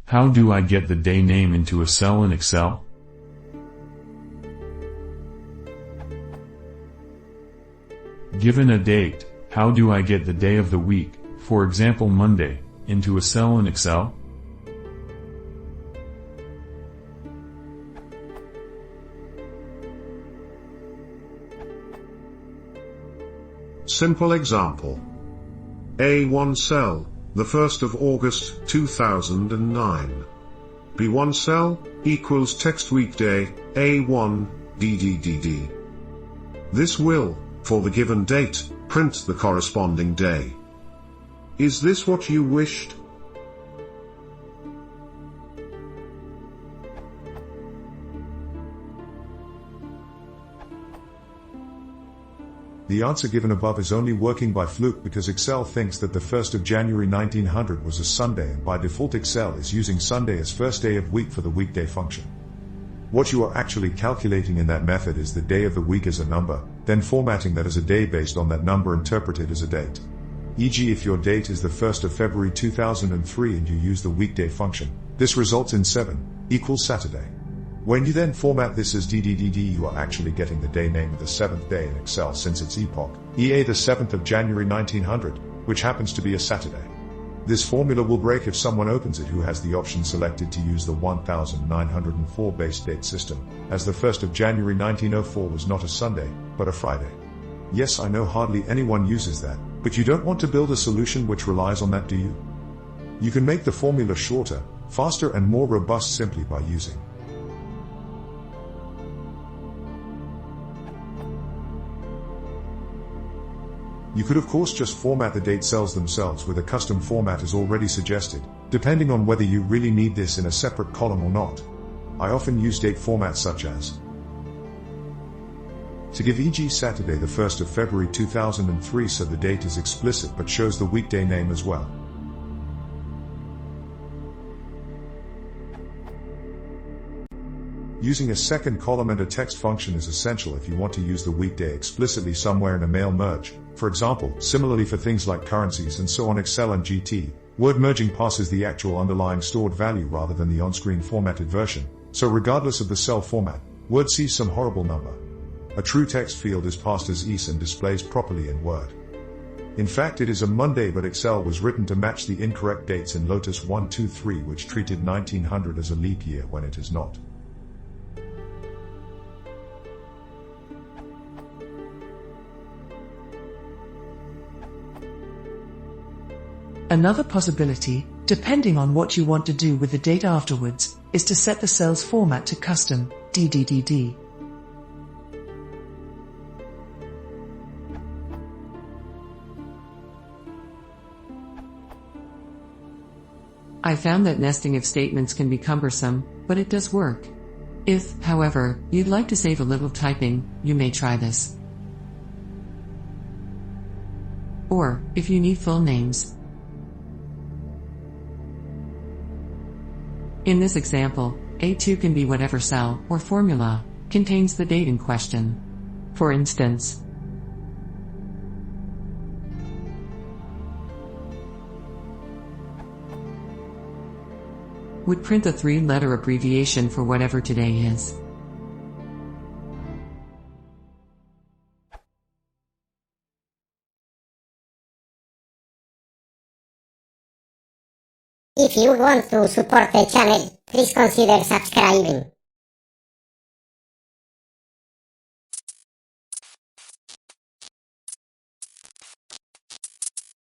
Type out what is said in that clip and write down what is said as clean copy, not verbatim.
How do I get the day name into a cell in Excel? Given a date, how do I get the day of the week, for example Monday, into a cell in Excel? Simple example. A1 cell, the 1st of August 2009. B1 cell, equals text weekday, A1, DDDD. This will, for the given date, print the corresponding day. Is this what you wished? The answer given above is only working by fluke because Excel thinks that the 1st of January 1900 was a Sunday, and by default Excel is using Sunday as first day of week for the weekday function. What you are actually calculating in that method is the day of the week as a number, then formatting that as a day based on that number interpreted as a date. E.g., if your date is the 1st of February 2003 and you use the weekday function, this results in 7 equals Saturday. When you then format this as DDDD, you are actually getting the day name of the 7th day in Excel since its epoch, EA the 7th of January 1900, which happens to be a Saturday. This formula will break if someone opens it who has the option selected to use the 1904 base date system, as the 1st of January 1904 was not a Sunday, but a Friday. Yes, I know hardly anyone uses that, but you don't want to build a solution which relies on that, do you? You can make the formula shorter, faster and more robust simply by using You could of course just format the date cells themselves with a custom format as already suggested, depending on whether you really need this in a separate column or not. I often use date formats such as to give e.g. Saturday the 1st of February 2003 so the date is explicit but shows the weekday name as well. Using a second column and a text function is essential if you want to use the weekday explicitly somewhere in a mail merge. For example, similarly for things like currencies and so on Excel and GT, word merging passes the actual underlying stored value rather than the on-screen formatted version, so regardless of the cell format, Word sees some horrible number. A true text field is passed as ES and displays properly in Word. In fact, it is a Monday, but Excel was written to match the incorrect dates in Lotus 123, which treated 1900 as a leap year when it is not. Another possibility, depending on what you want to do with the data afterwards, is to set the cell's format to custom DDDD. I found that nesting if statements can be cumbersome, but it does work. If, however, you'd like to save a little typing, you may try this. Or, if you need full names. In this example, A2 can be whatever cell or formula contains the date in question. For instance, would print a 3-letter abbreviation for whatever today is. If you want to support the channel, please consider subscribing.